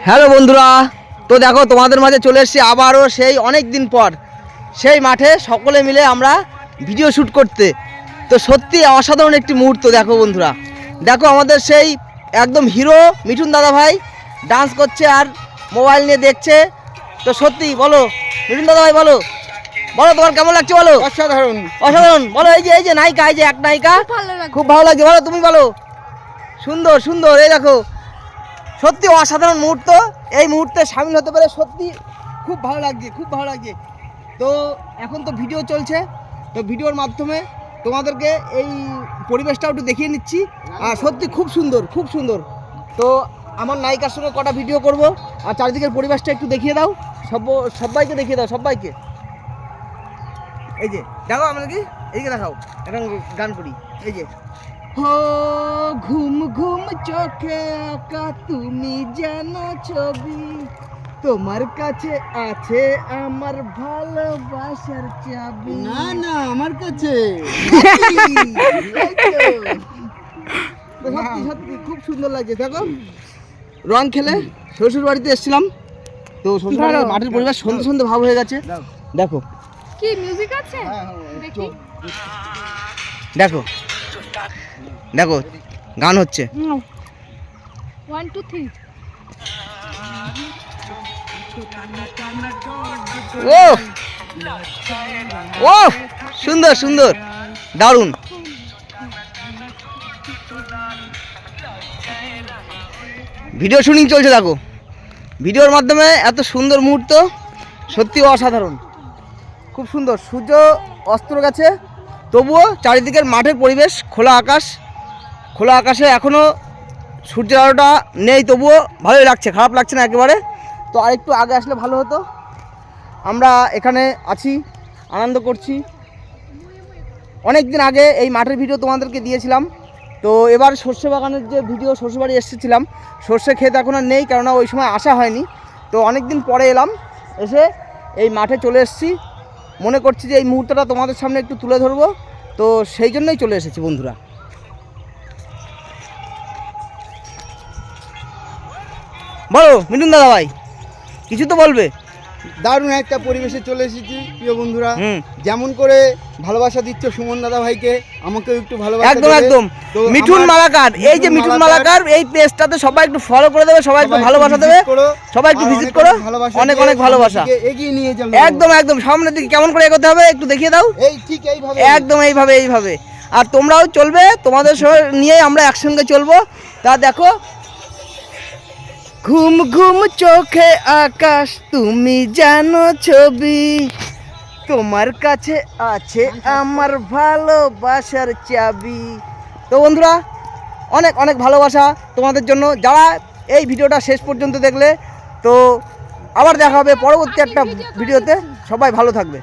Hello বন্ধুরা, তো দেখো তোমাদের মাঝে চলে এসেছি আবারও সেই অনেক দিন পর সেই মাঠে সকলে মিলে আমরা ভিডিও শ্যুট করতে। তো সত্যি অসাধারণ একটি মুহূর্ত। দেখো বন্ধুরা, দেখো আমাদের সেই একদম হিরো মিঠুন দাদা ভাই ডান্স করছে আর মোবাইল নিয়ে দেখছে। তো সত্যি বলো মিঠুন দাদা ভাই, বলো বলো তোমার কেমন লাগছে বলো। অসাধারণ অসাধারণ বলো। এই যে নায়িকা, এই যে এক নায়িকা, খুব ভালো লাগছে বলো, তুমি বলো। সুন্দর সুন্দর, এই দেখো সত্যি অসাধারণ মুহূর্ত। এই মুহূর্তে সামিল হতে পারে সত্যি খুব ভালো লাগছে, খুব ভালো লাগছে। তো এখন তো ভিডিও চলছে, তো ভিডিওর মাধ্যমে তোমাদেরকে এই পরিবেশটাও একটু দেখিয়ে নিচ্ছি। আর সত্যি খুব সুন্দর, খুব সুন্দর। তো আমার নায়িকার সঙ্গে কটা ভিডিও করব, আর চারিদিকের পরিবেশটা একটু দেখিয়ে দাও, সবাইকে দেখিয়ে দাও, সবাইকে। এই যে দেখো আমাদেরকে এইদিকে দেখাও, এখন গান করি। এই যে হো ঘুম ঘুম চোখে আঁকা তুমি যেন ছবি, তোমার কাছে আছে আমার ভালোবাসার চাবি। না না আমার কাছে তো সত্যি সত্যি খুব সুন্দর লাগছে। দেখো রং খেলে শ্বশুর বাড়িতে এসেছিলাম, তো শ্বশুর বাড়ির মাটির পরিবেশ সন্ধে সন্ধে ভাব হয়ে গেছে। দেখো কি মিউজিক আছে দেখি। দেখো দেখো গান হচ্ছে। 1 2 3 ও ও সুন্দর সুন্দর, দারুণ। ভিডিও শুটিং চলছে, দেখো ভিডিওর মাধ্যমে এত সুন্দর মুহূর্ত, সত্যি অসাধারণ, খুব সুন্দর। সূর্য অস্ত গেছে, তবুও চারিদিকের মাঠের পরিবেশ, খোলা আকাশ, খোলা আকাশে এখনও সূর্যের আলোটা নেই, তবুও ভালোই লাগছে, খারাপ লাগছে না একেবারে। তো আরেকটু আগে আসলে ভালো হতো। আমরা এখানে আছি, আনন্দ করছি। অনেক দিন আগে এই মাঠের ভিডিও তোমাদেরকে দিয়েছিলাম। তো এবার সর্ষে বাগানের যে ভিডিও, শ্বশুরবাড়ি এসেছিলাম, সর্ষে ক্ষেত এখন আর নেই, কেননা ওই সময় আসা হয়নি। তো অনেক দিন পরে এলাম, এসে এই মাঠে চলে এসেছি। মনে করছি যে এই মুহূর্তটা তোমাদের সামনে একটু তুলে ধরবো, তো সেই জন্যই চলে এসেছি বন্ধুরা। বলো মিঠুন দাদা ভাই, কিছু তো বলবে। দারুণ একটা পরিবেশে চলে এসেছি প্রিয় বন্ধুরা। হুম, যেমন করে ভালোবাসা দিচ্ছ সুমন দাদা ভাইকে, আমাকেও একটু ভালোবাসা একদম দেবে। একদম। তো মিঠুন আমার মালাকার, এই যে মিঠুন মালাকার, এই পেজটাতে সবাই একটু ফলো করে দেবে, সবাই একটু ভালোবাসা দেবে, সবাই একটু ভিজিট করো। অনেক অনেক ভালোবাসা, এগিয়ে নিয়ে যাবে একদম একদম। সামনের দিকে কেমন করে এগোতে হবে একটু দেখিয়ে দাও। এই ঠিক এইভাবে, একদম এইভাবে এইভাবে। আর তোমরাও চলবে, তোমাদের নিয়ে আমরা একসঙ্গে চলবো। তা দেখো ঘুম ঘুম চোখে আকাশ তুমি জানো ছবি, তোমার কাছে আছে আমার ভালোবাসার চাবি। তো বন্ধুরা, অনেক অনেক ভালোবাসা তোমাদের জন্য, যারা এই ভিডিওটা শেষ পর্যন্ত দেখলে। তো আবার দেখা হবে পরবর্তী একটা ভিডিওতে। সবাই ভালো থাকবে।